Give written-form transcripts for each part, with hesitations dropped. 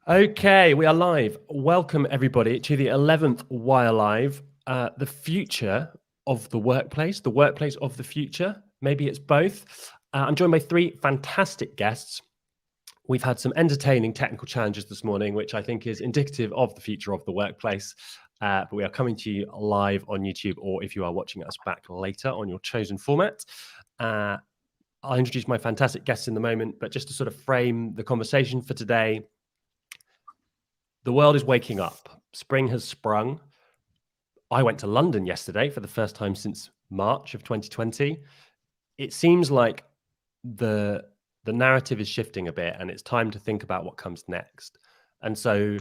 Okay, we are live. Welcome everybody to the 11th Wirelive, the future of the workplace of the future. Maybe it's both. I'm joined by three fantastic guests. We've had some entertaining technical challenges this morning, which I think is indicative of the future of the workplace. But we are coming to you live on YouTube, or if you are watching us back later on your chosen format. I'll introduce my fantastic guests in a moment, but just to sort of frame the conversation for today, the world is waking up. Spring has sprung. I went to London yesterday for the first time since March of 2020. It seems like the narrative is shifting a bit, and it's time to think about what comes next. And so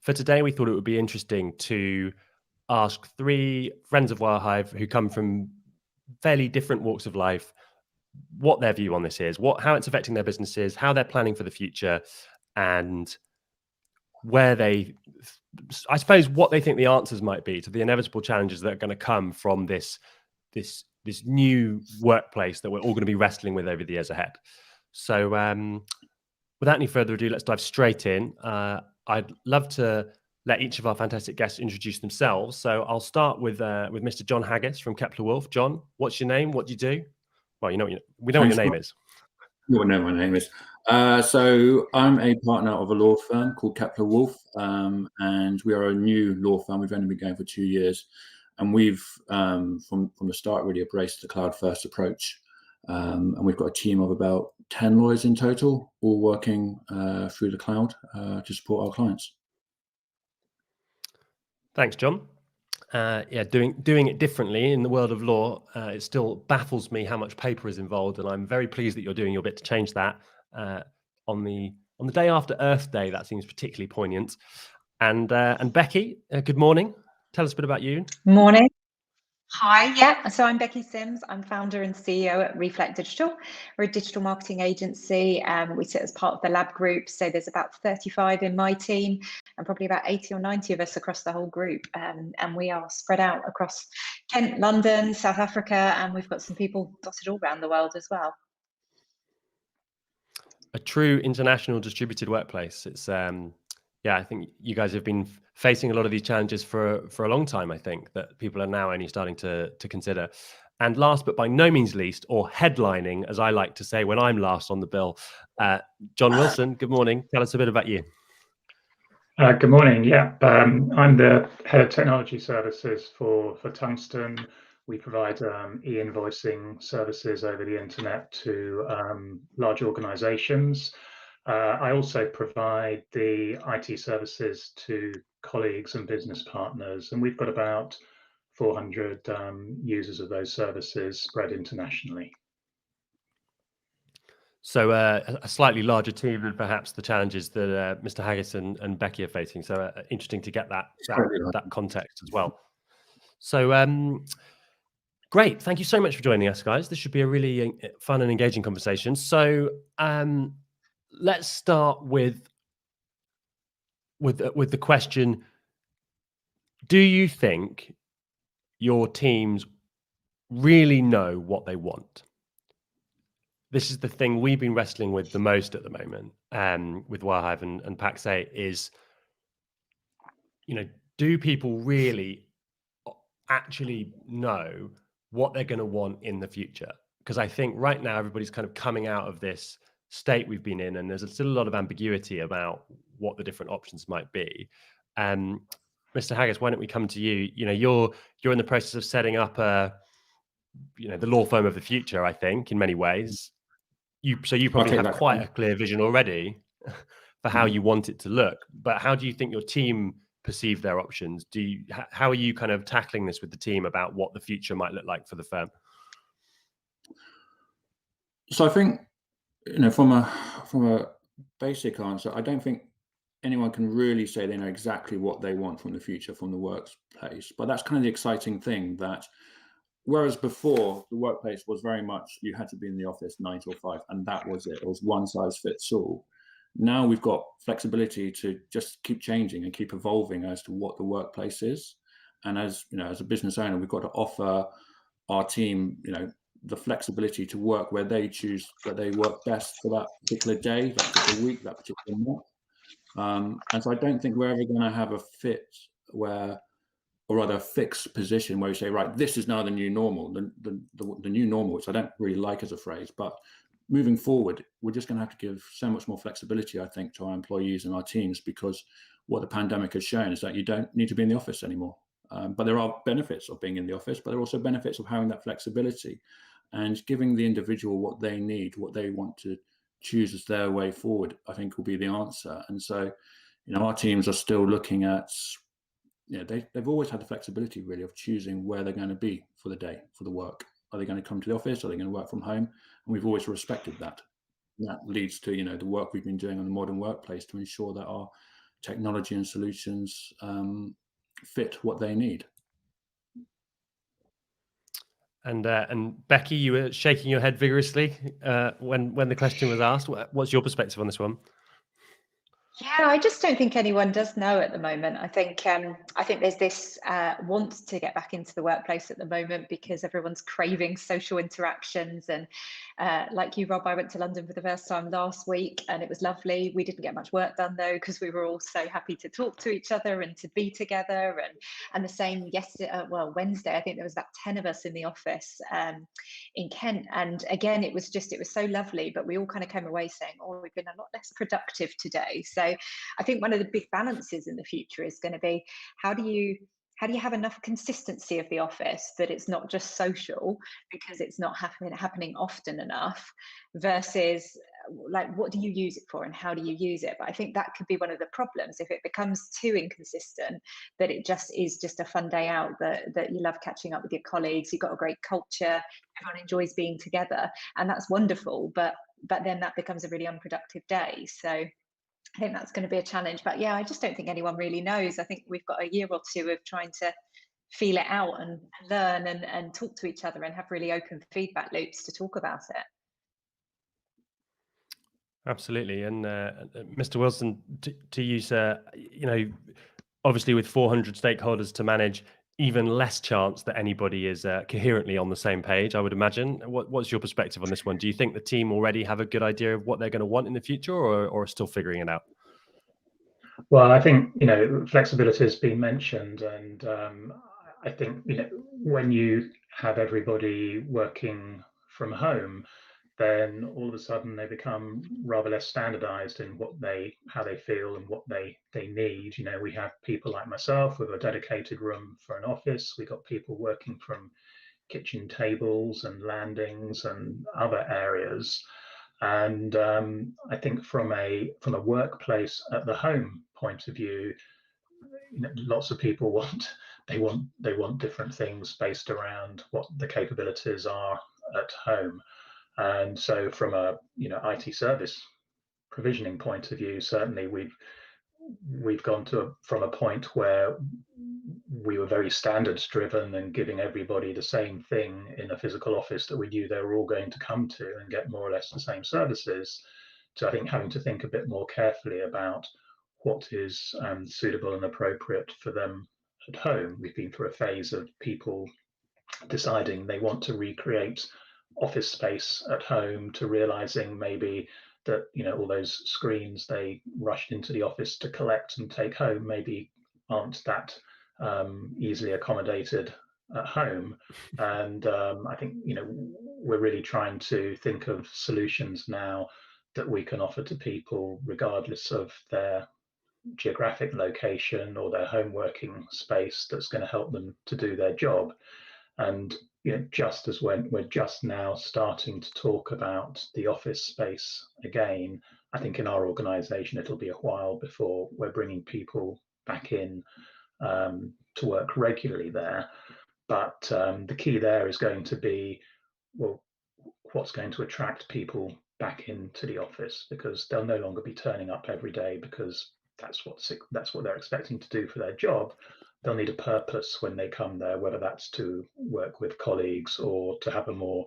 for today, we thought it would be interesting to ask three friends of Wirehive who come from fairly different walks of life what their view on this is, how it's affecting their businesses, how they're planning for the future, and where I suppose what they think the answers might be to the inevitable challenges that are going to come from this new workplace that we're all going to be wrestling with over the years ahead. So without any further ado, let's dive straight in. I'd love to let each of our fantastic guests introduce themselves. So I'll start with Mr. John Haggis from Kepler Wolf. John, what's your name? What do you do? Well, we know what your name is. You will know my name is. So I'm a partner of a law firm called Kepler Wolf, and we are a new law firm. We've only been going for 2 years, and we've from the start really embraced the cloud-first approach. And we've got a team of about 10 lawyers in total, all working through the cloud to support our clients. Thanks, John. Doing it differently in the world of law, it still baffles me how much paper is involved, and I'm very pleased that you're doing your bit to change that. On the day after Earth Day, that seems particularly poignant. And Becky, good morning. Tell us a bit about you. Morning. Hi, yeah. So I'm Becky Sims. I'm founder and CEO at Reflect Digital. We're a digital marketing agency. We sit as part of the lab group. So there's about 35 in my team and probably about 80 or 90 of us across the whole group. And we are spread out across Kent, London, South Africa, and we've got some people dotted all around the world as well. A true international distributed workplace. It's I think you guys have been facing a lot of these challenges for a long time, I think, that people are now only starting to consider. And last but by no means least, or headlining, as I like to say when I'm last on the bill, John Wilson, good morning. Tell us a bit about you. Good morning. Yeah, I'm the head of technology services for Tungsten. We provide e-invoicing services over the internet to large organizations. I also provide the IT services to colleagues and business partners, and we've got about 400 users of those services spread internationally. So a slightly larger team than perhaps the challenges that Mr. Haggis and Becky are facing. So interesting to get that context as well. So great. Thank you so much for joining us, guys. This should be a really fun and engaging conversation. So let's start with the question: do you think your teams really know what they want? This is the thing we've been wrestling with the most at the moment, with Wirehive and Pax8 is, do people really actually know what they're going to want in the future? Because I think right now everybody's kind of coming out of this state we've been in, and there's still a lot of ambiguity about what the different options might be. Mr. Haggis, why don't we come to you? You're in the process of setting up the law firm of the future, I think, in many ways. You probably have quite a clear vision already for how you want it to look. But how do you think your team perceive their options? How are you kind of tackling this with the team about what the future might look like for the firm? So I think, from a basic answer, I don't think anyone can really say they know exactly what they want from the future, from the workplace. But that's kind of the exciting thing, that whereas before the workplace was very much, you had to be in the office 9 till 5, and that was it. It was one size fits all. Now we've got flexibility to just keep changing and keep evolving as to what the workplace is. And as a business owner, we've got to offer our team, the flexibility to work where they choose, where they work best for that particular day, that particular week, that particular month. And so I don't think we're ever going to have a fixed position where you say, right, this is now the new normal, the new normal, which I don't really like as a phrase, but moving forward, we're just going to have to give so much more flexibility, I think, to our employees and our teams, because what the pandemic has shown is that you don't need to be in the office anymore. But there are benefits of being in the office, but there are also benefits of having that flexibility and giving the individual what they need, what they want to choose as their way forward, I think will be the answer. And so, our teams are still looking at, they've always had the flexibility really of choosing where they're going to be for the day, for the work. Are they going to come to the office? Are they going to work from home? And we've always respected that. And that leads to, the work we've been doing on the modern workplace to ensure that our technology and solutions fit what they need. And Becky, you were shaking your head vigorously when the question was asked. What's your perspective on this one? Yeah, I just don't think anyone does know at the moment. I think there's this want to get back into the workplace at the moment because everyone's craving social interactions. And like you, Rob, I went to London for the first time last week, and it was lovely. We didn't get much work done though, because we were all so happy to talk to each other and to be together. And the same yesterday, Wednesday, I think there was about 10 of us in the office in Kent. And again, it was so lovely, but we all kind of came away saying, oh, we've been a lot less productive today. So I think one of the big balances in the future is going to be, how do you have enough consistency of the office that it's not just social because it's not happening often enough, versus like, what do you use it for and how do you use it? But I think that could be one of the problems if it becomes too inconsistent, that it is just a fun day out, that you love catching up with your colleagues, you've got a great culture, everyone enjoys being together, and that's wonderful, but then that becomes a really unproductive day. So I think that's going to be a challenge. But yeah, I just don't think anyone really knows. I think we've got a year or two of trying to feel it out and learn and talk to each other and have really open feedback loops to talk about it. Absolutely. And Mr. Wilson, to you, sir, obviously with 400 stakeholders to manage, even less chance that anybody is coherently on the same page, I would imagine. What's your perspective on this one? Do you think the team already have a good idea of what they're going to want in the future, or are still figuring it out? Well, I think, flexibility has been mentioned, and I think, when you have everybody working from home, then all of a sudden they become rather less standardized in how they feel and what they need. We have people like myself with a dedicated room for an office. We got people working from kitchen tables and landings and other areas. And I think from a workplace at the home point of view, lots of people want different things based around what the capabilities are at home. And so from a IT service provisioning point of view, certainly we've gone from a point where we were very standards driven and giving everybody the same thing in a physical office that we knew they were all going to come to and get more or less the same services, to I think having to think a bit more carefully about what is suitable and appropriate for them at home. We've been through a phase of people deciding they want to recreate office space at home, to realizing maybe that all those screens they rushed into the office to collect and take home maybe aren't that easily accommodated at home. And I think we're really trying to think of solutions now that we can offer to people regardless of their geographic location or their home working space, that's going to help them to do their job. And just as when we're just now starting to talk about the office space again, I think in our organisation it'll be a while before we're bringing people back in to work regularly there. But the key there is going to be, well, what's going to attract people back into the office, because they'll no longer be turning up every day because that's what they're expecting to do for their job. They'll need a purpose when they come there, whether that's to work with colleagues or to have a more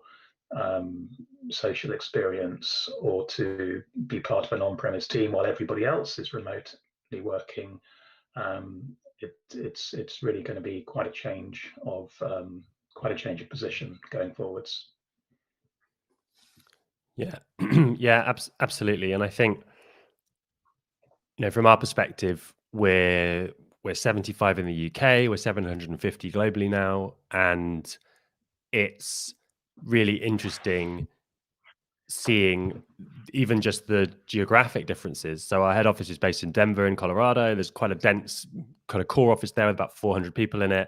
social experience, or to be part of an on-premise team while everybody else is remotely working. It's really going to be quite a change of position going forwards. Yeah, yeah, absolutely. And I think from our perspective, we're 75 in the UK, we're 750 globally now, and it's really interesting seeing even just the geographic differences. So our head office is based in Denver in Colorado. There's quite a dense kind of core office there with about 400 people in it.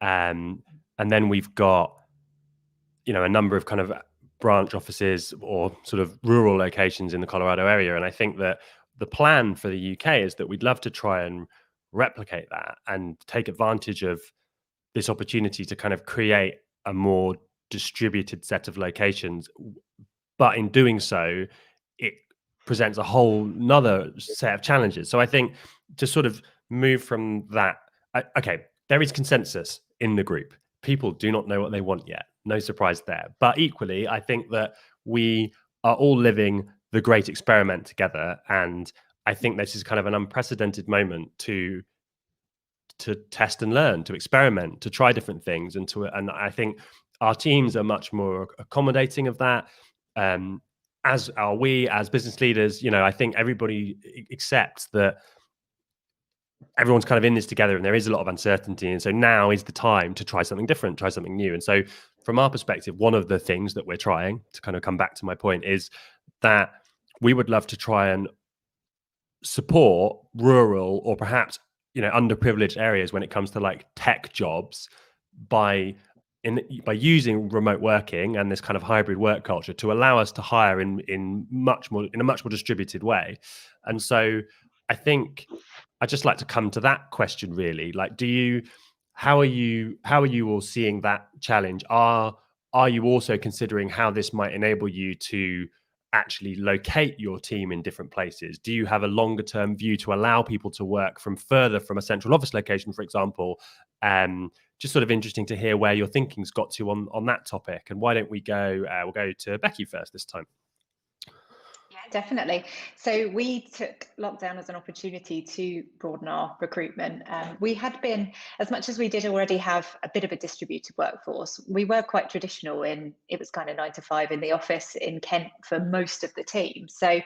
And then we've got, a number of kind of branch offices or sort of rural locations in the Colorado area. And I think that the plan for the UK is that we'd love to try and replicate that and take advantage of this opportunity to kind of create a more distributed set of locations. But in doing so, it presents a whole nother set of challenges. So I think to sort of move from that, okay, there is consensus in the group. People do not know what they want yet. No surprise there. But equally, I think that we are all living the great experiment together. And I think this is kind of an unprecedented moment to test and learn, to experiment, to try different things. And I think our teams are much more accommodating of that. As are we as business leaders. I think everybody accepts that everyone's kind of in this together and there is a lot of uncertainty. And so now is the time to try something different, try something new. And so from our perspective, one of the things that we're trying to kind of come back to my point is that we would love to try and support rural or perhaps, underprivileged areas when it comes to like tech jobs by using remote working and this kind of hybrid work culture to allow us to hire in a much more distributed way. And so I think I'd just like to come to that question really. Like, how are you all seeing that challenge? Are you also considering how this might enable you to actually locate your team in different places? Do you have a longer term view to allow people to work from a central office location, for example? Just sort of interesting to hear where your thinking's got to on that topic. And why don't we'll go to Becky first this time. Yeah, definitely. So we took lockdown as an opportunity to broaden our recruitment. We had been, as much as we did already have a bit of a distributed workforce, we were quite traditional in, it was kind of 9 to 5 in the office in Kent for most of the team. So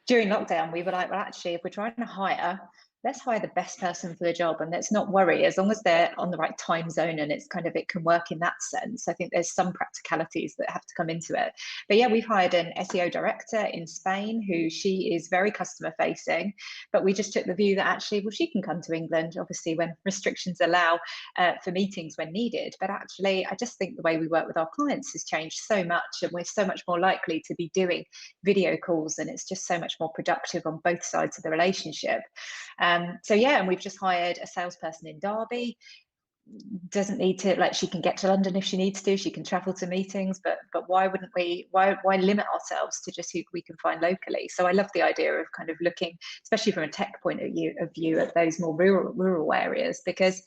during lockdown, we were like, well, actually, if we're trying to hire, let's hire the best person for the job and let's not worry, as long as they're on the right time zone and it can work in that sense. I think there's some practicalities that have to come into it. But yeah, we've hired an SEO director in Spain she is very customer facing, but we just took the view that actually, well, she can come to England, obviously when restrictions allow for meetings when needed. But actually, I just think the way we work with our clients has changed so much and we're so much more likely to be doing video calls and it's just so much more productive on both sides of the relationship. So yeah, and we've just hired a salesperson in Derby. Doesn't need to, she can get to London if she needs to, she can travel to meetings, but why wouldn't we, why limit ourselves to just who we can find locally? So I love the idea of kind of looking, especially from a tech point of view at those more rural areas, because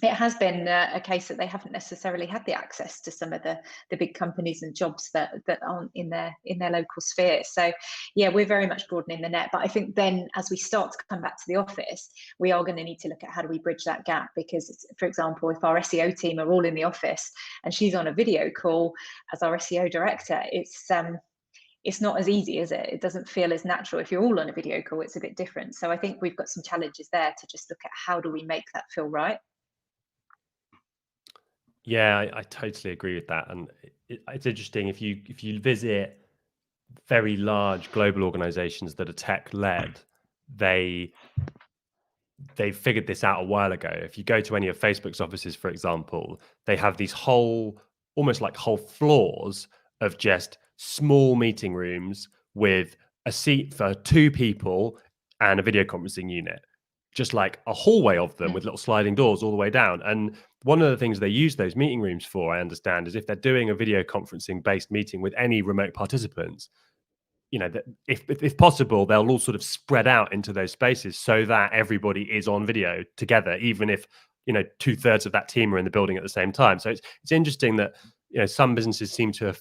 it has been a case that they haven't necessarily had the access to some of the big companies and jobs that aren't in their local sphere. So yeah, we're very much broadening the net. But I think then as we start to come back to the office, we are going to need to look at how do we bridge that gap, because for example, if our SEO team are all in the office and she's on a video call as our SEO director, it's not as easy, is it? It doesn't feel as natural. If you're all on a video call, it's a bit different. So I think we've got some challenges there to just look at how do we make that feel right. Yeah, I totally agree with that. And it's interesting if you visit very large global organizations that are tech led, they figured this out a while ago. If you go to any of Facebook's offices, for example, they have these almost like whole floors of just small meeting rooms with a seat for 2 people and a video conferencing unit, just like a hallway of them with little sliding doors all the way down. And one of the things they use those meeting rooms for, I understand, is if they're doing a video conferencing based meeting with any remote participants, if possible, they'll all sort of spread out into those spaces so that everybody is on video together, even if 2/3 of that team are in the building at the same time. So it's interesting that some businesses seem to have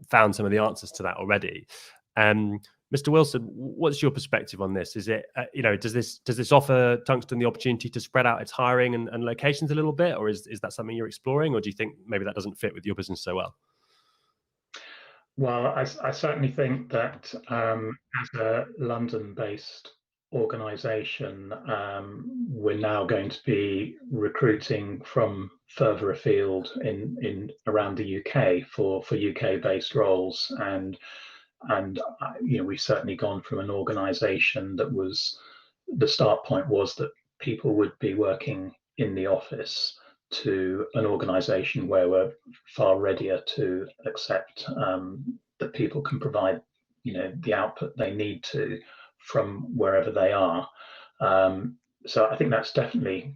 found some of the answers to that already. Mr. Wilson, what's your perspective on this? Is it, does this offer Tungsten the opportunity to spread out its hiring and locations a little bit, or is that something you're exploring, or do you think maybe that doesn't fit with your business so well? Well, I certainly think that as a London-based organization, we're now going to be recruiting from further afield in around the UK for UK based roles, and we've certainly gone from an organization that was, the start point was that people would be working in the office, to an organization where we're far readier to accept that people can provide the output they need to from wherever they are. So I think that's definitely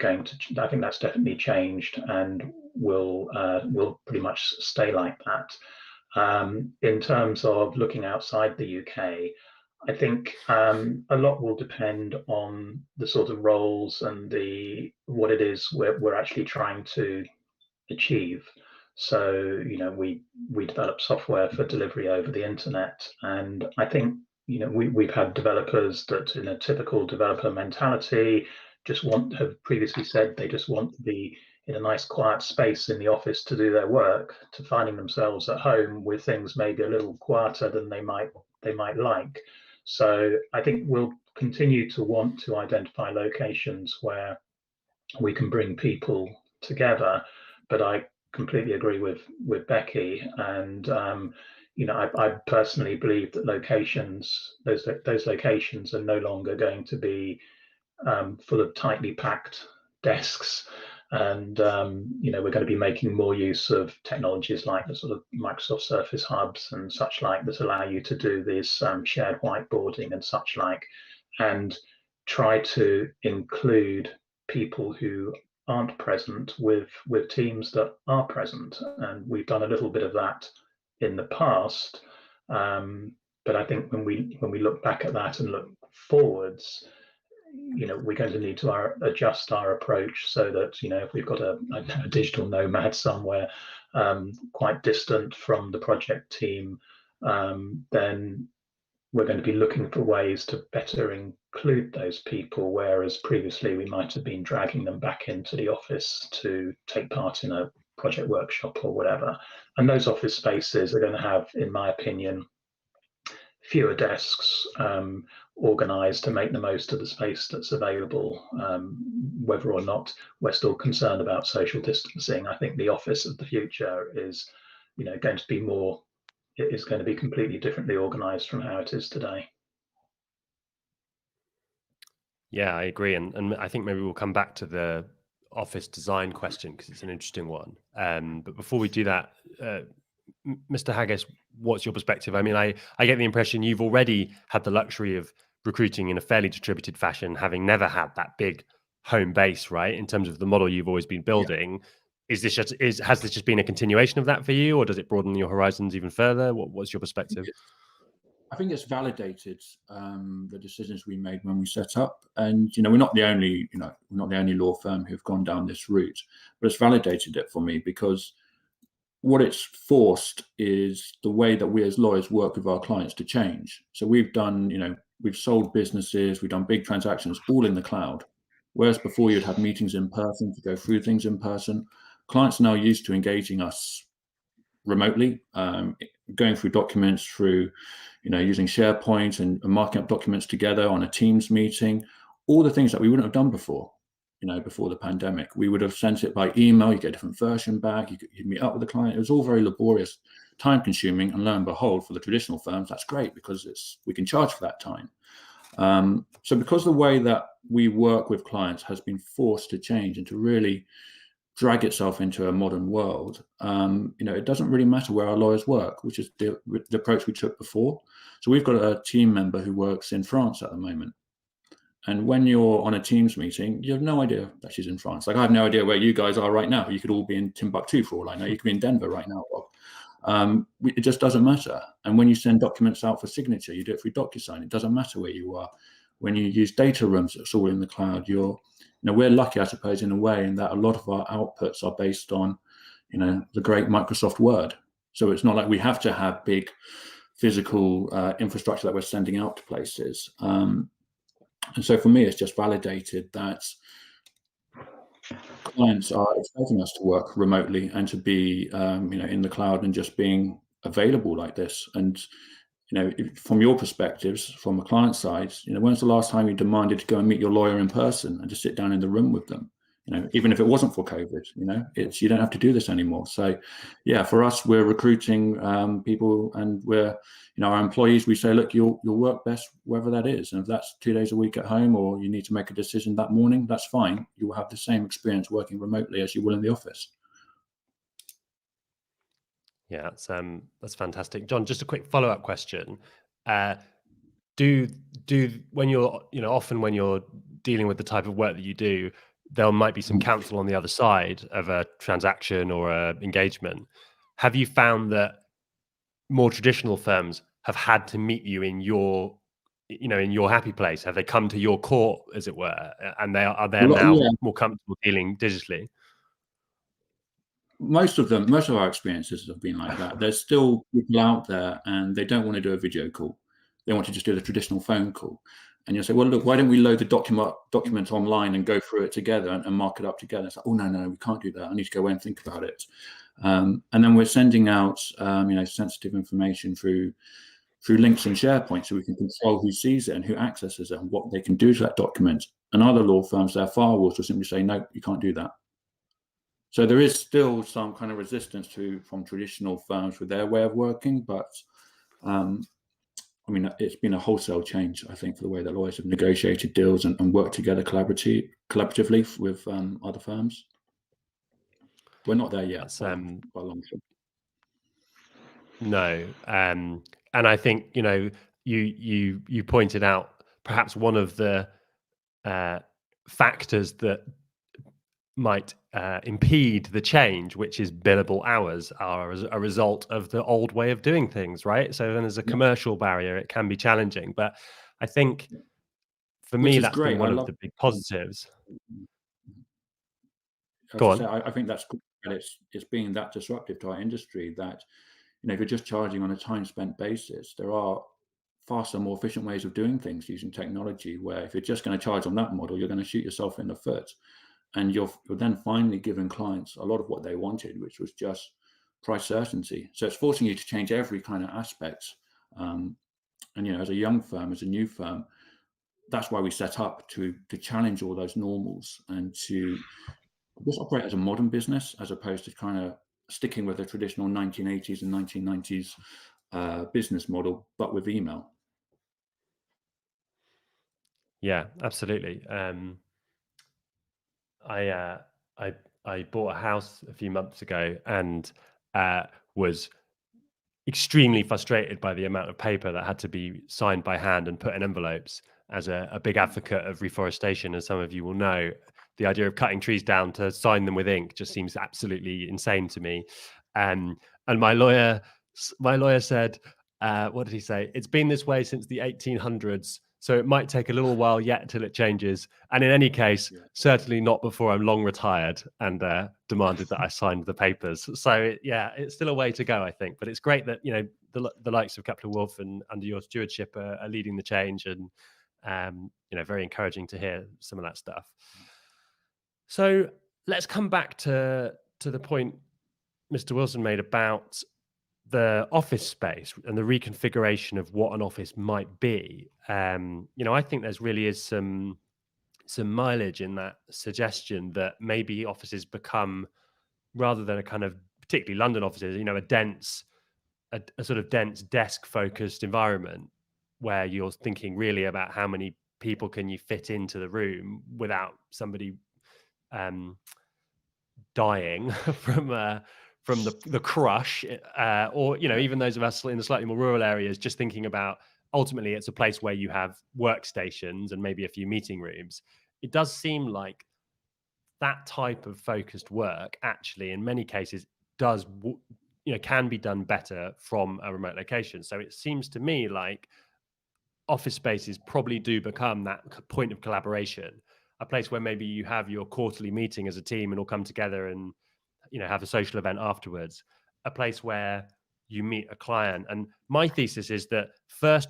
changed, and will pretty much stay like that. In terms of looking outside the UK, I think a lot will depend on the sort of roles and what it is we're actually trying to achieve. So, we develop software for delivery over the internet, and I think we've had developers that, in a typical developer mentality, have previously said they just want to be in a nice quiet space in the office to do their work, to finding themselves at home with things maybe a little quieter than they might like. So I think we'll continue to want to identify locations where we can bring people together, but I completely agree with Becky, and I personally believe that those locations are no longer going to be full of tightly packed desks, and we're going to be making more use of technologies like the sort of Microsoft Surface hubs and such like, that allow you to do this shared whiteboarding and such like, and try to include people who aren't present with teams that are present. And we've done a little bit of that in the past, but I think when we look back at that and look forwards, we're going to need to adjust our approach, so that if we've got a digital nomad somewhere quite distant from the project team, then we're going to be looking for ways to better include those people, whereas previously we might have been dragging them back into the office to take part in a project workshop or whatever. And those office spaces are going to have, in my opinion, fewer desks, organized to make the most of the space that's available, whether or not we're still concerned about social distancing. I think the office of the future is going to be more, it is going to be completely differently organized from how it is today. Yeah, I agree, and I think maybe we'll come back to the office design question, because it's an interesting one. But before we do that, Mr. Haggis, what's your perspective? I mean, I get the impression you've already had the luxury of recruiting in a fairly distributed fashion, having never had that big home base, right? In terms of the model you've always been building. Yeah. Has this just been a continuation of that for you, or does it broaden your horizons even further? What's your perspective? I think it's validated the decisions we made when we set up, and we're not the only law firm who've gone down this route, but it's validated it for me, because what it's forced is the way that we as lawyers work with our clients to change. So we've done, we've sold businesses, we've done big transactions all in the cloud. Whereas before you'd have meetings in person to go through things in person. Clients are now used to engaging us remotely, going through documents through, using SharePoint and marking up documents together on a Teams meeting, all the things that we wouldn't have done before. Before the pandemic, we would have sent it by email, you get a different version back, you'd meet up with the client. It was all very laborious, time consuming, and lo and behold, for the traditional firms, that's great, because we can charge for that time. So because the way that we work with clients has been forced to change and to really drag itself into a modern world, it doesn't really matter where our lawyers work, which is the approach we took before. So we've got a team member who works in France at the moment. And when you're on a Teams meeting, you have no idea that she's in France. Like, I have no idea where you guys are right now. You could all be in Timbuktu for all I know. You could be in Denver right now, Bob. It just doesn't matter. And when you send documents out for signature, you do it through DocuSign. It doesn't matter where you are. When you use data rooms, it's all in the cloud. We're lucky, I suppose, in a way, in that a lot of our outputs are based on, the great Microsoft Word. So it's not like we have to have big physical infrastructure that we're sending out to places. And so for me, it's just validated that clients are expecting us to work remotely and to be, in the cloud and just being available like this. And from your perspectives, from a client side, when's the last time you demanded to go and meet your lawyer in person and just sit down in the room with them? Even if it wasn't for COVID, you don't have to do this anymore. So, yeah, for us, we're recruiting people, and we're, our employees. We say, look, you'll work best wherever that is, and if that's 2 days a week at home, or you need to make a decision that morning, that's fine. You will have the same experience working remotely as you will in the office. Yeah, that's fantastic, John. Just a quick follow-up question: do when you're often when you're dealing with the type of work that you do, there might be some counsel on the other side of a transaction or a engagement. Have you found that more traditional firms have had to meet you in your happy place? Have they come to your court, as it were, and are now more comfortable dealing digitally? Most of our experiences have been like that. There's still people out there, and they don't want to do a video call. They want to just do the traditional phone call. And you'll say, well, look, why don't we load the document online and go through it together and mark it up together? It's like, oh, no, we can't do that. I need to go away and think about it. And then we're sending out, sensitive information through links in SharePoint, so we can control who sees it and who accesses it and what they can do to that document. And other law firms, their firewalls will simply say, no, you can't do that. So there is still some kind of resistance from traditional firms with their way of working, but it's been a wholesale change, I think, for the way that lawyers have negotiated deals and worked together collaboratively with other firms. We're not there yet, by a long shot. No, and I think you pointed out perhaps one of the factors that might impede the change, which is billable hours, are as a result of the old way of doing things, right? So then there's a commercial barrier. It can be challenging, but I think for me, that's been one of the big positives. Go on. I think that's good, and it's being that disruptive to our industry that, if you're just charging on a time spent basis, there are faster, more efficient ways of doing things using technology, where if you're just going to charge on that model, you're going to shoot yourself in the foot. And you're then finally giving clients a lot of what they wanted, which was just price certainty. So it's forcing you to change every kind of aspect. And as a young firm, as a new firm, that's why we set up to challenge all those normals and to just operate as a modern business, as opposed to kind of sticking with the traditional 1980s and 1990s business model, but with email. Yeah, absolutely. I bought a house a few months ago and was extremely frustrated by the amount of paper that had to be signed by hand and put in envelopes. As a big advocate of reforestation, as some of you will know, the idea of cutting trees down to sign them with ink just seems absolutely insane to me. And my lawyer said, what did he say? It's been this way since the 1800s. So it might take a little while yet till it changes. And in any case, certainly not before I'm long retired, and demanded that I signed the papers. So it's still a way to go, I think. But it's great that, the likes of Kepler Wolf and under your stewardship are leading the change, and, very encouraging to hear some of that stuff. So let's come back to the point Mr. Wilson made about the office space and the reconfiguration of what an office might be. I think there's really is some mileage in that suggestion that maybe offices become, rather than a kind of, particularly London offices, a sort of dense desk focused environment where you're thinking really about how many people can you fit into the room without somebody dying from the crush, or even those of us in the slightly more rural areas, just thinking about ultimately it's a place where you have workstations and maybe a few meeting rooms. It does seem like that type of focused work actually in many cases can be done better from a remote location. So it seems to me like office spaces probably do become that point of collaboration, a place where maybe you have your quarterly meeting as a team and all come together and have a social event afterwards, a place where you meet a client. And my thesis is that first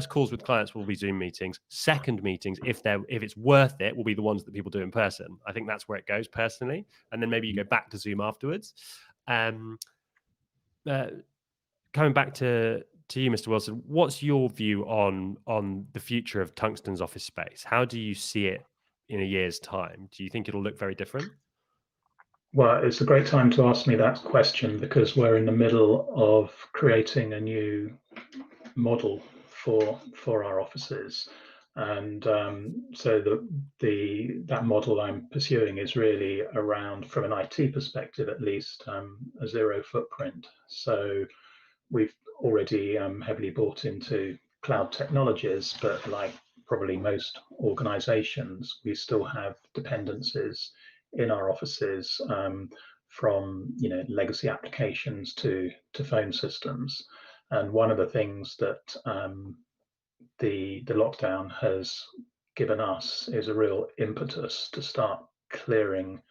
calls with clients will be Zoom meetings. Second meetings, if it's worth it, will be the ones that people do in person. I think that's where it goes personally. And then maybe you go back to Zoom afterwards. Coming back to to you, Mr. Wilson. What's your view on the future of Tungsten's office space? How do you see it in a year's time? Do you think it'll look very different? Well, it's a great time to ask me that question because we're in the middle of creating a new model for our offices, and so that model I'm pursuing is really around, from an IT perspective at least, a zero footprint. So we've already heavily bought into cloud technologies, but like probably most organizations, we still have dependencies in our offices, from legacy applications to phone systems. And one of the things that the lockdown has given us is a real impetus to start clearing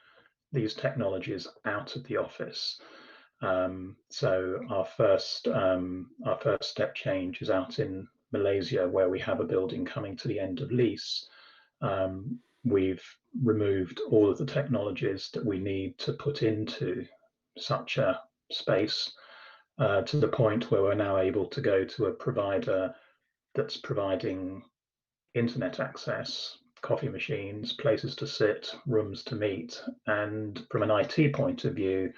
these technologies out of the office. So our first step change is out in Malaysia, where we have a building coming to the end of lease. We've removed all of the technologies that we need to put into such a space, to the point where we're now able to go to a provider that's providing internet access, coffee machines, places to sit, rooms to meet, and from an IT point of view,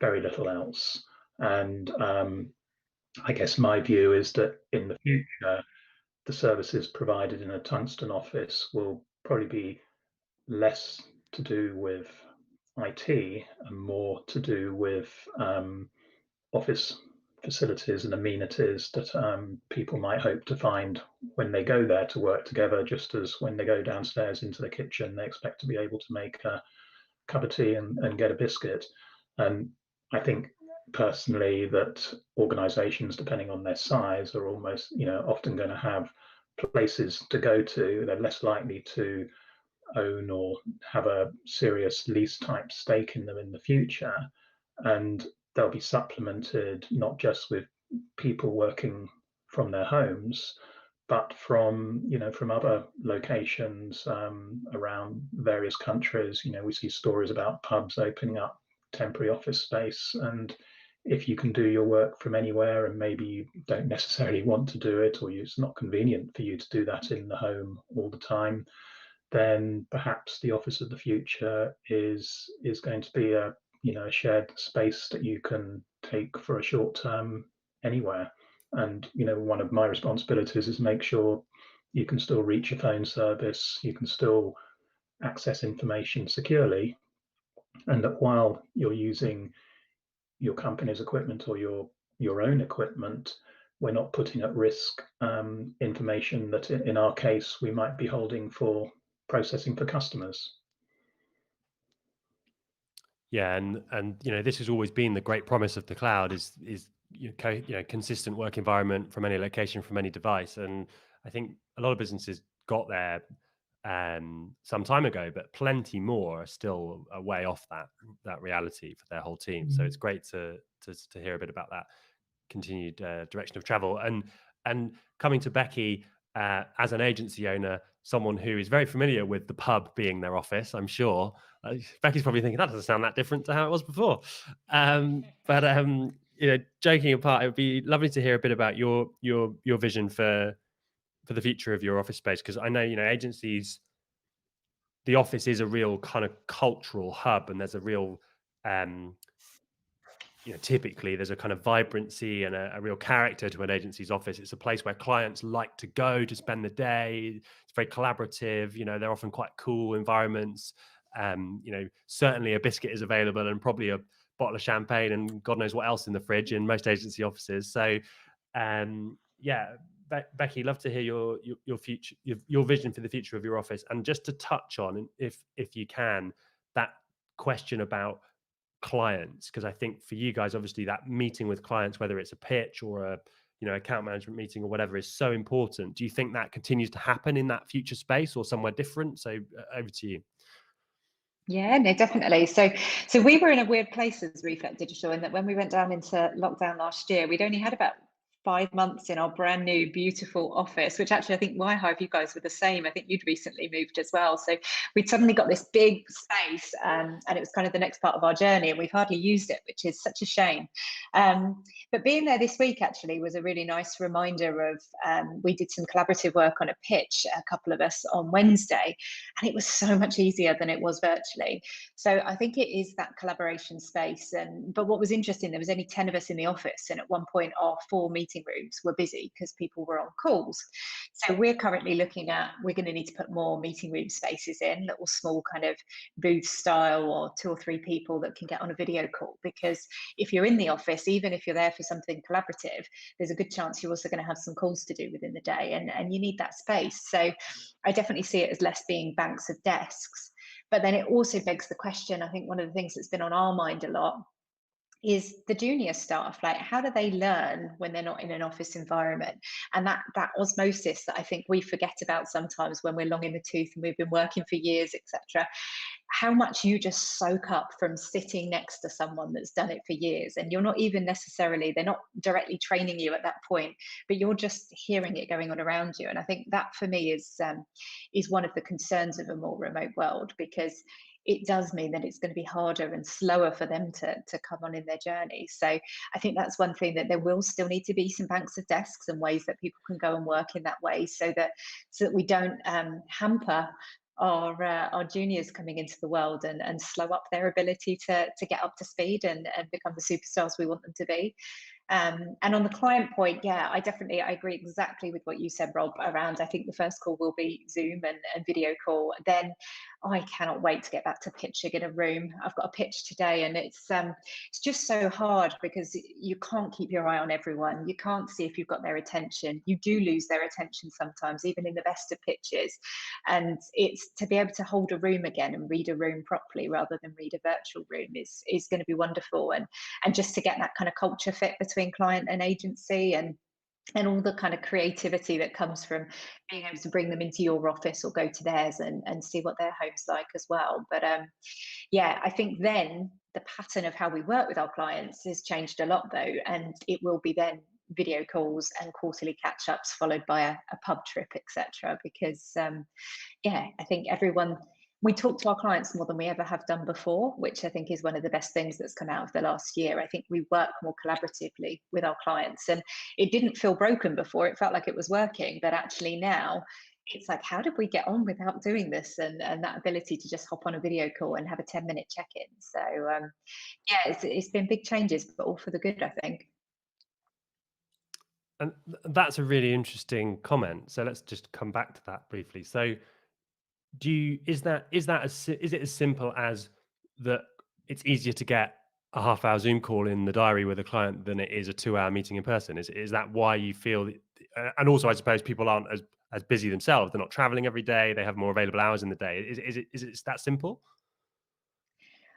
very little else. And I guess my view is that in the future, the services provided in a Tungsten office will probably be less to do with IT and more to do with office facilities and amenities that people might hope to find when they go there to work together, just as when they go downstairs into the kitchen, they expect to be able to make a cup of tea and get a biscuit. And I think personally that organizations, depending on their size, are almost, often going to have places to go to. They're less likely to own or have a serious lease type stake in them in the future. And they'll be supplemented not just with people working from their homes, but from other locations around various countries. We see stories about pubs opening up temporary office space, and if you can do your work from anywhere and maybe you don't necessarily want to do it, or it's not convenient for you to do that in the home all the time, then perhaps the office of the future is going to be a shared space that you can take for a short term anywhere. And one of my responsibilities is make sure you can still reach a phone service, you can still access information securely, and that while you're using your company's equipment or your own equipment, we're not putting at risk information that in our case we might be holding for processing for customers. Yeah, and this has always been the great promise of the cloud is consistent work environment from any location, from any device. And I think a lot of businesses got there some time ago, but plenty more are still a way off that reality for their whole team. So it's great to hear a bit about that continued direction of travel. And coming to Becky, as an agency owner, someone who is very familiar with the pub being their office, I'm sure. Becky's probably thinking that doesn't sound that different to how it was before. But joking apart, it would be lovely to hear a bit about your vision for the future of your office space, because I know agencies, the office is a real kind of cultural hub, and there's a real typically there's a kind of vibrancy and a real character to an agency's office. It's a place where clients like to go to spend the day. It's very collaborative. They're often quite cool environments. Certainly a biscuit is available, and probably a bottle of champagne and God knows what else in the fridge in most agency offices. So, Becky, love to hear your future, your vision for the future of your office, and just to touch on, if you can, that question about clients, because I think for you guys, obviously, that meeting with clients, whether it's a pitch or a account management meeting or whatever, is so important. Do you think that continues to happen in that future space or somewhere different? So over to you. Yeah, no, definitely. So we were in a weird place as Reflect Digital, in that when we went down into lockdown last year, we'd only had about 5 months in our brand new beautiful office, which actually I think Wirehive, you guys were the same. I think you'd recently moved as well. So we'd suddenly got this big space, and it was kind of the next part of our journey, and we've hardly used it, which is such a shame. But being there this week actually was a really nice reminder of, we did some collaborative work on a pitch, a couple of us, on Wednesday, and it was so much easier than it was virtually. So I think it is that collaboration space. But what was interesting, there was only 10 of us in the office, and at one point our 4 meeting rooms were busy because people were on calls. So we're currently looking at, we're going to need to put more meeting room spaces in, little small kind of booth style, or 2 or 3 people that can get on a video call, because if you're in the office, even if you're there for something collaborative, there's a good chance you're also going to have some calls to do within the day, and you need that space. So I definitely see it as less being banks of desks. But then it also begs the question, I think one of the things that's been on our mind a lot is the junior staff. Like, how do they learn when they're not in an office environment? And that osmosis that I think we forget about sometimes when we're long in the tooth and we've been working for years, etc. How much you just soak up from sitting next to someone that's done it for years, and you're not even necessarily, they're not directly training you at that point, but you're just hearing it going on around you. And I think that for me is one of the concerns of a more remote world, because it does mean that it's going to be harder and slower for them to come on in their journey. So I think that's one thing, that there will still need to be some banks of desks and ways that people can go and work in that way, so that we don't hamper our juniors coming into the world and slow up their ability to get up to speed and become the superstars we want them to be. And on the client point, yeah, I agree exactly with what you said, Rob, around, I think the first call will be Zoom and video call. Then I cannot wait to get back to pitching in a room. I've got a pitch today, and it's just so hard, because you can't keep your eye on everyone. You can't see if you've got their attention. You do lose their attention sometimes, even in the best of pitches. And it's to be able to hold a room again and read a room properly rather than read a virtual room is going to be wonderful. And just to get that kind of culture fit between client and agency, and all the kind of creativity that comes from being able to bring them into your office or go to theirs and see what their home's like as well. But yeah, I think then the pattern of how we work with our clients has changed a lot though, and it will be then video calls and quarterly catch-ups followed by a pub trip, etc. Because yeah, I think we talk to our clients more than we ever have done before, which I think is one of the best things that's come out of the last year. I think we work more collaboratively with our clients, and it didn't feel broken before. It felt like it was working, but actually now it's like, how did we get on without doing this? And that ability to just hop on a video call and have a 10-minute check-in. So yeah, it's been big changes, but all for the good, I think. And that's a really interesting comment. So let's just come back to that briefly. So is it as simple as that it's easier to get a half-hour Zoom call in the diary with a client than it is a 2-hour meeting in person? Is that why you feel and also I suppose people aren't as busy themselves, they're not traveling every day, they have more available hours in the day. Is it that simple?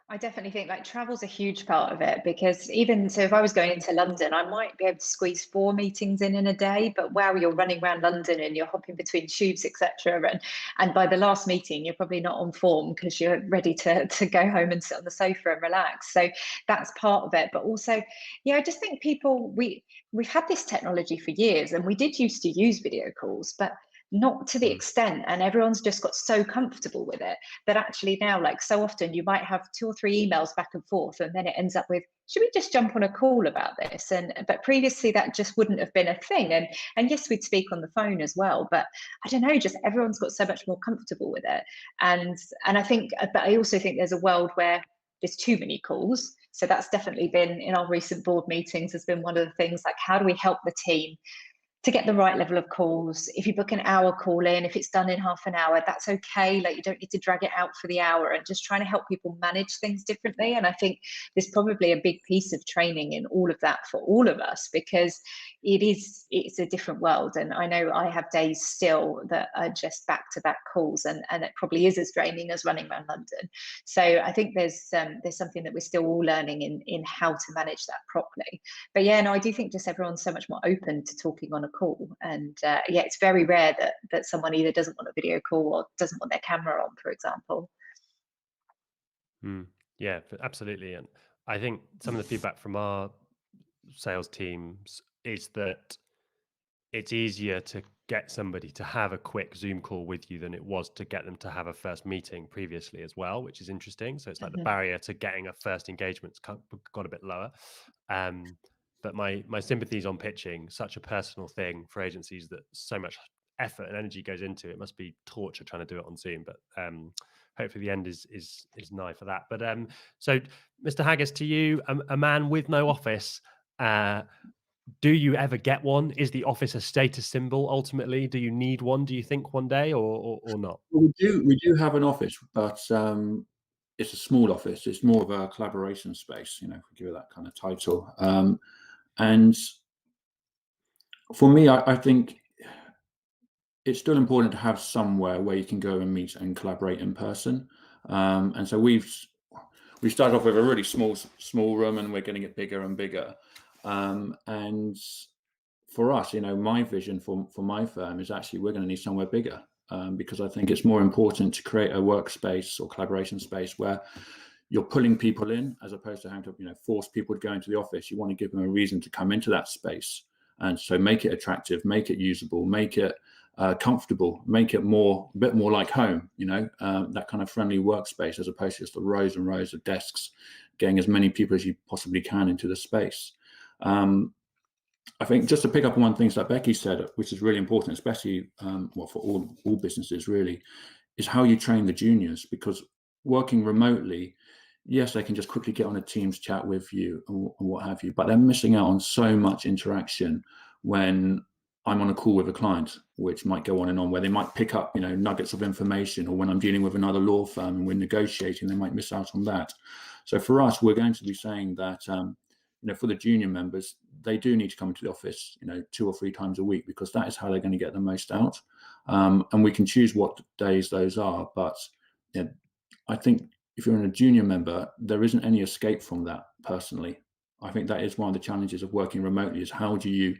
I definitely think like travel's a huge part of it, because even so, if I was going into London, I might be able to squeeze 4 meetings in a day, but wow, you're running around London and you're hopping between tubes, etc. And by the last meeting, you're probably not on form because you're ready to go home and sit on the sofa and relax. So that's part of it. But also, yeah, I just think we've had this technology for years, and we did used to use video calls, but not to the extent, and everyone's just got so comfortable with it that actually now, like, so often you might have 2 or 3 emails back and forth, and then it ends up with, should we just jump on a call about this? But previously that just wouldn't have been a thing. And yes, we'd speak on the phone as well, but I don't know, just everyone's got so much more comfortable with it. And I think, but I also think there's a world where there's too many calls. So that's definitely been in our recent board meetings, has been one of the things, like, how do we help the team to get the right level of calls? If you book an hour call in, if it's done in half an hour, that's okay. Like, you don't need to drag it out for the hour, and just trying to help people manage things differently. And I think there's probably a big piece of training in all of that for all of us, because it's a different world. And I know I have days still that are just back-to-back calls, and it probably is as draining as running around London. So I think there's something that we're still all learning in how to manage that properly. But yeah, no, I do think just everyone's so much more open to talking on a call. And yeah, it's very rare that someone either doesn't want a video call or doesn't want their camera on, for example. Yeah, absolutely. And I think some of the feedback from our sales teams is that it's easier to get somebody to have a quick Zoom call with you than it was to get them to have a first meeting previously as well, which is interesting. So it's like the barrier to getting a first engagement's got a bit lower. But my sympathies on pitching, such a personal thing for agencies that so much effort and energy goes into. It must be torture trying to do it on Zoom, but hopefully the end is nigh for that. But so Mr. Haggis, to you, a man with no office, do you ever get one? Is the office a status symbol ultimately? Do you need one, do you think, one day, or not? Well, we do have an office, but it's a small office. It's more of a collaboration space, if we give it that kind of title. And for me, I think it's still important to have somewhere where you can go and meet and collaborate in person. And so we started off with a really small room, and we're getting it bigger and bigger. And for us, my vision for my firm is actually we're going to need somewhere bigger, because I think it's more important to create a workspace or collaboration space where you're pulling people in, as opposed to having to force people to go into the office. You want to give them a reason to come into that space, and so make it attractive, make it usable, make it comfortable, make it a bit more like home. That kind of friendly workspace, as opposed to just the rows and rows of desks, getting as many people as you possibly can into the space. I think just to pick up on one thing that Becky said, which is really important, especially for all businesses really, is how you train the juniors. Because working remotely, yes, they can just quickly get on a Teams chat with you and what have you, but they're missing out on so much interaction when I'm on a call with a client, which might go on and on, where they might pick up nuggets of information, or when I'm dealing with another law firm and we're negotiating, they might miss out on that. So for us, we're going to be saying that for the junior members, they do need to come to the office 2 or 3 times a week, because that is how they're going to get the most out. And we can choose what days those are, but I think if you're a junior member, there isn't any escape from that. Personally, I think that is one of the challenges of working remotely, is how do you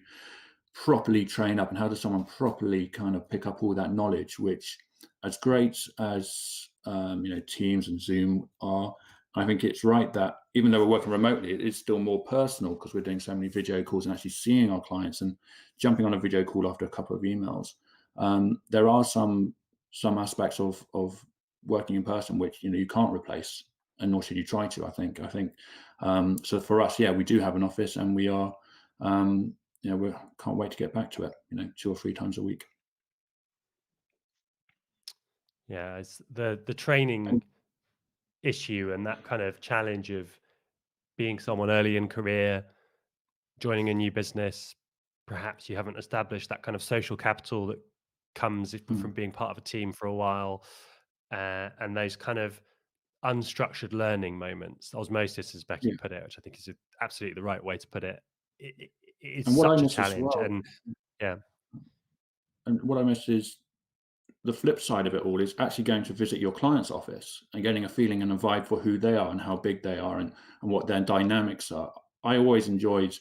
properly train up, and how does someone properly kind of pick up all that knowledge, which, as great as Teams and Zoom are, I think it's right that even though we're working remotely, it is still more personal, because we're doing so many video calls and actually seeing our clients and jumping on a video call after a couple of emails. There are some aspects of working in person which you can't replace, and nor should you try to. I think so. For us, we do have an office, and we are we can't wait to get back to it 2 or 3 times a week. Yeah, it's the training issue, and that kind of challenge of being someone early in career, joining a new business. Perhaps you haven't established that kind of social capital that comes from being part of a team for a while, and those kind of unstructured learning moments, osmosis, as Becky put it, which I think is absolutely the right way to put it. It's such a challenge, and and what I miss is the flip side of it all is actually going to visit your client's office and getting a feeling and a vibe for who they are and how big they are and what their dynamics are. I always enjoyed,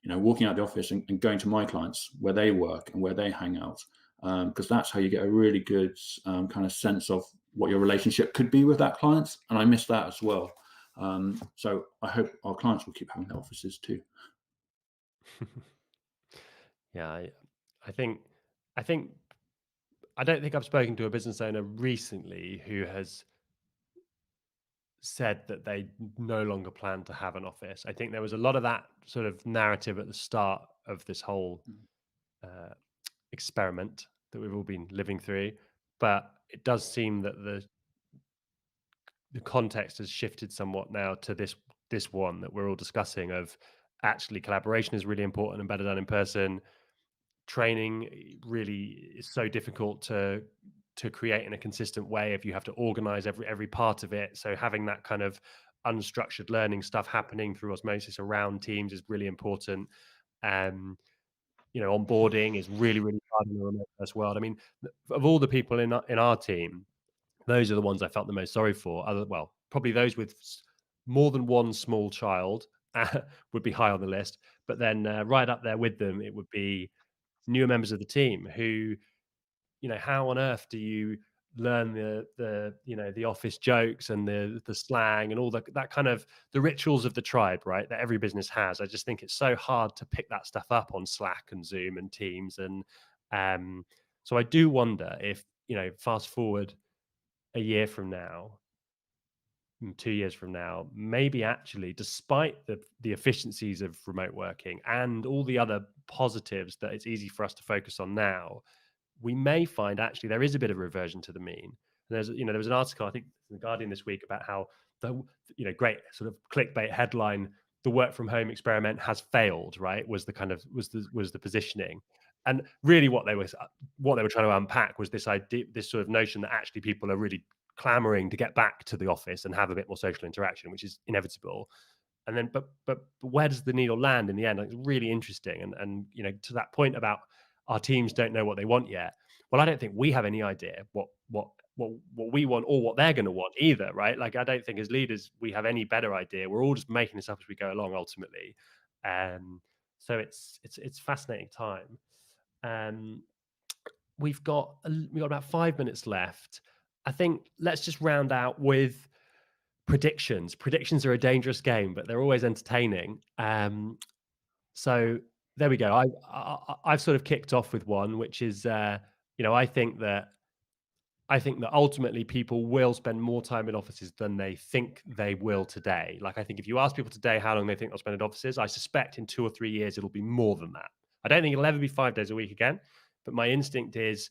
walking out the office and going to my clients where they work and where they hang out, because that's how you get a really good kind of sense of what your relationship could be with that client. And I miss that as well. So I hope our clients will keep having their offices too. Yeah, I think I don't think I've spoken to a business owner recently who has said that they no longer plan to have an office. I think there was a lot of that sort of narrative at the start of this whole experiment that we've all been living through, but it does seem that the context has shifted somewhat now to this one that we're all discussing, of actually collaboration is really important and better done in person. Training really is so difficult to create in a consistent way if you have to organize every part of it. So having that kind of unstructured learning stuff happening through osmosis around teams is really important. Onboarding is really, really hard in the remote first world. I mean, of all the people in our team, those are the ones I felt the most sorry for. Probably those with more than one small child would be high on the list, but then right up there with them, it would be newer members of the team who, how on earth do you learn the office jokes and the slang and all that kind of the rituals of the tribe, right? That every business has. I just think it's so hard to pick that stuff up on Slack and Zoom and Teams, and so I do wonder if, fast forward a year from now, 2 years from now, maybe actually, despite the efficiencies of remote working and all the other positives that it's easy for us to focus on now, we may find actually there is a bit of a reversion to the mean. And there was an article, I think, in the Guardian this week about how great sort of clickbait headline, the work from home experiment has failed, right? Was the positioning. And really what they were trying to unpack was this idea, this sort of notion that actually people are really clamoring to get back to the office and have a bit more social interaction, which is inevitable. And then, but where does the needle land in the end? It's really interesting. And to that point about our teams don't know what they want yet. Well, I don't think we have any idea what we want or what they're going to want either, right? Like, I don't think as leaders we have any better idea. We're all just making this up as we go along, ultimately. So it's fascinating time. We've got about 5 minutes left. I think let's just round out with predictions. Predictions are a dangerous game, but they're always entertaining. So there we go. I've sort of kicked off with one, which is, I think that ultimately people will spend more time in offices than they think they will today. Like, I think if you ask people today how long they think they'll spend in offices, I suspect in 2 or 3 years it'll be more than that. I don't think it'll ever be 5 days a week again, but my instinct is,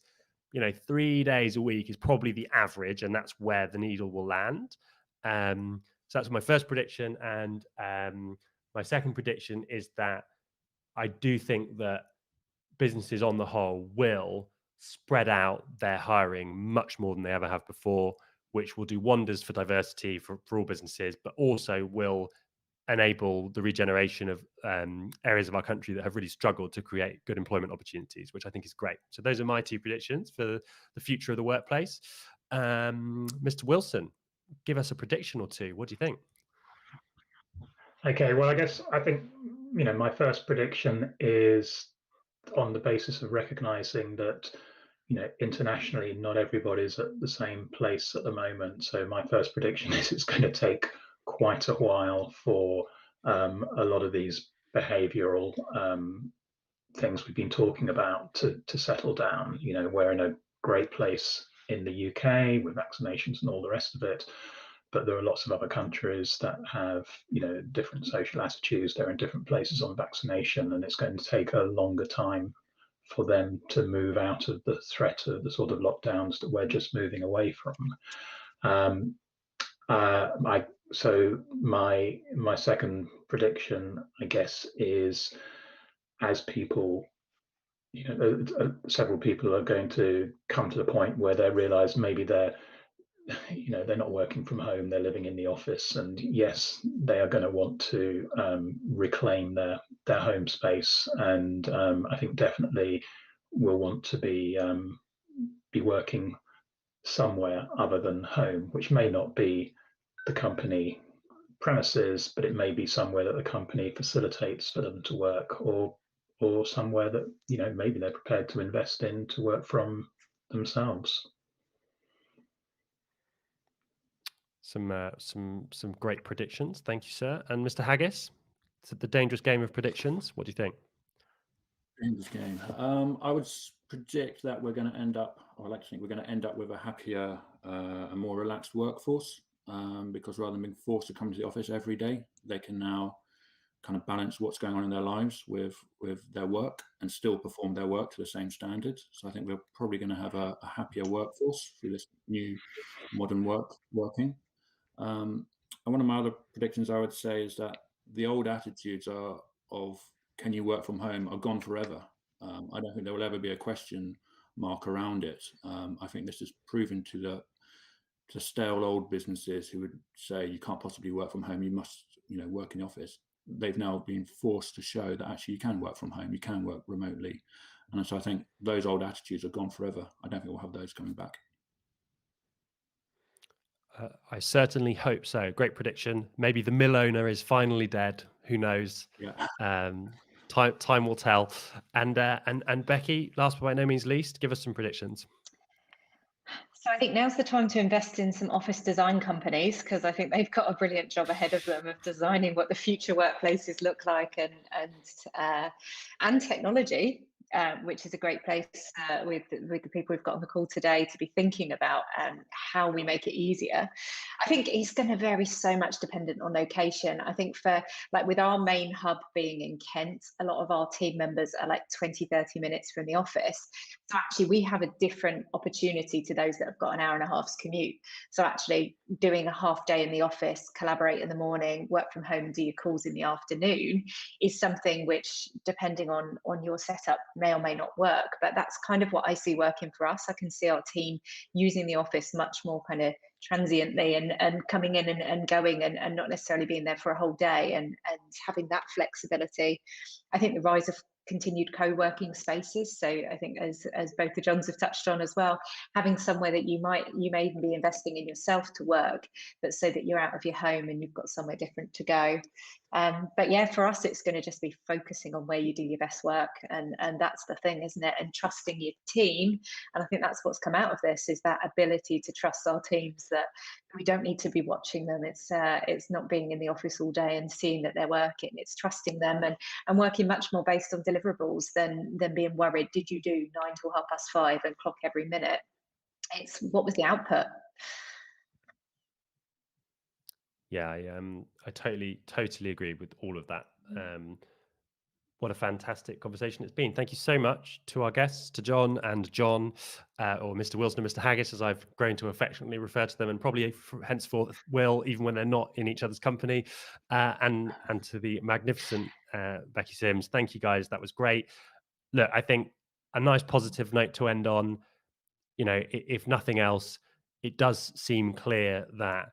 3 days a week is probably the average, and that's where the needle will land. So that's my first prediction. And my second prediction is that I do think that businesses on the whole will spread out their hiring much more than they ever have before, which will do wonders for diversity for all businesses, but also will enable the regeneration of areas of our country that have really struggled to create good employment opportunities, which I think is great. So those are my 2 predictions for the future of the workplace. Mr. Wilson, give us a prediction or 2. What do you think? Okay, well, I think, my first prediction is on the basis of recognizing that, internationally, not everybody's at the same place at the moment. So my first prediction is it's going to take quite a while for a lot of these behavioral things we've been talking about to settle down. We're in a great place in the UK with vaccinations and all the rest of it, but there are lots of other countries that have different social attitudes. They're in different places on vaccination, and it's going to take a longer time for them to move out of the threat of the sort of lockdowns that we're just moving away from. So my second prediction, I guess, is as people, several people are going to come to the point where they realize maybe they're not working from home, they're living in the office, and yes, they are going to want to reclaim their home space, and I think definitely will want to be working somewhere other than home, which may not be the company premises, but it may be somewhere that the company facilitates for them to work, or somewhere that maybe they're prepared to invest in to work from themselves. Some great predictions. Thank you, sir. And Mr. Haggis, it's the dangerous game of predictions. What do you think? Dangerous game. I would predict that we're going to end up, or I like to think we're going to end up with a happier, a more relaxed workforce, because rather than being forced to come to the office every day, they can now kind of balance what's going on in their lives with their work and still perform their work to the same standards. So I think we're probably going to have a happier workforce through this new modern working. And one of my other predictions I would say is that the old attitudes of can you work from home are gone forever. I don't think there will ever be a question mark around it. I think this is proven to stale old businesses who would say you can't possibly work from home, you must work in the office. They've now been forced to show that actually you can work from home, you can work remotely. And so I think those old attitudes are gone forever. I don't think we'll have those coming back. I certainly hope so. Great prediction. Maybe the mill owner is finally dead. Who knows? Yeah. Time will tell. And Becky, last but by no means least, give us some predictions. So I think now's the time to invest in some office design companies, because I think they've got a brilliant job ahead of them of designing what the future workplaces look like, and technology, which is a great place with the people we've got on the call today to be thinking about how we make it easier. I think it's going to vary so much dependent on location. I think for like with our main hub being in Kent, a lot of our team members are like 20-30 minutes from the office. So actually we have a different opportunity to those that have got an hour and a half's commute. So actually doing a half day in the office, collaborate in the morning, work from home and do your calls in the afternoon is something which, depending on your setup, may or may not work. But that's kind of what I see working for us. I can see our team using the office much more kind of transiently and coming in and going and not necessarily being there for a whole day and having that flexibility. I think the rise of continued co-working spaces. So I think as both the Johns have touched on as well, having somewhere that you may even be investing in yourself to work, but so that you're out of your home and you've got somewhere different to go. But yeah, for us, it's going to just be focusing on where you do your best work. And that's the thing, isn't it? And trusting your team. And I think that's what's come out of this, is that ability to trust our teams, that we don't need to be watching them. It's not being in the office all day and seeing that they're working. It's trusting them and working much more based on deliverables than being worried. Did you do 9 till 5:30 and clock every minute? It's what was the output? Yeah, I totally agree with all of that. What a fantastic conversation it's been. Thank you so much to our guests, to John and John, or Mr. Wilson and Mr. Haggis, as I've grown to affectionately refer to them, and probably henceforth will, even when they're not in each other's company, and to the magnificent Becky Sims. Thank you, guys. That was great. Look, I think a nice positive note to end on. You know, if nothing else, it does seem clear that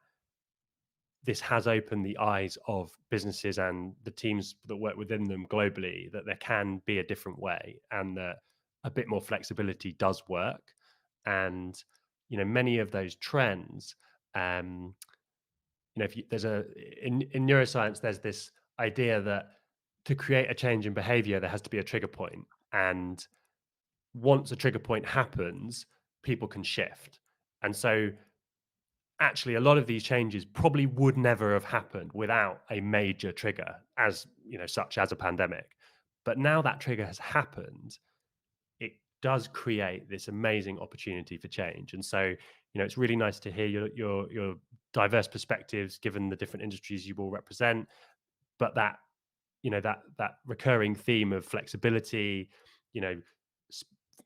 this has opened the eyes of businesses and the teams that work within them globally, that there can be a different way and that a bit more flexibility does work. And, you know, many of those trends, you know, in neuroscience, there's this idea that to create a change in behavior, there has to be a trigger point. And once a trigger point happens, people can shift. And so actually a lot of these changes probably would never have happened without a major trigger, as you know, such as a pandemic. But now that trigger has happened, it does create this amazing opportunity for change. And so, you know, it's really nice to hear your diverse perspectives, given the different industries you all represent. But that, you know, that recurring theme of flexibility, you know,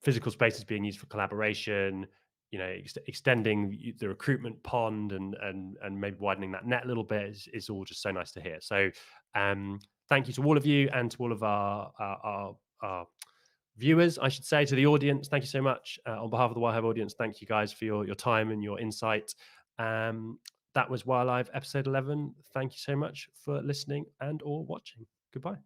physical spaces being used for collaboration, you know, extending the recruitment pond and maybe widening that net a little bit is all just so nice to hear. So thank you to all of you and to all of our viewers, I should say, to the audience. Thank you so much. On behalf of the Wirehive audience, thank you guys for your time and your insight. That was Wirelive episode 11. Thank you so much for listening and or watching. Goodbye.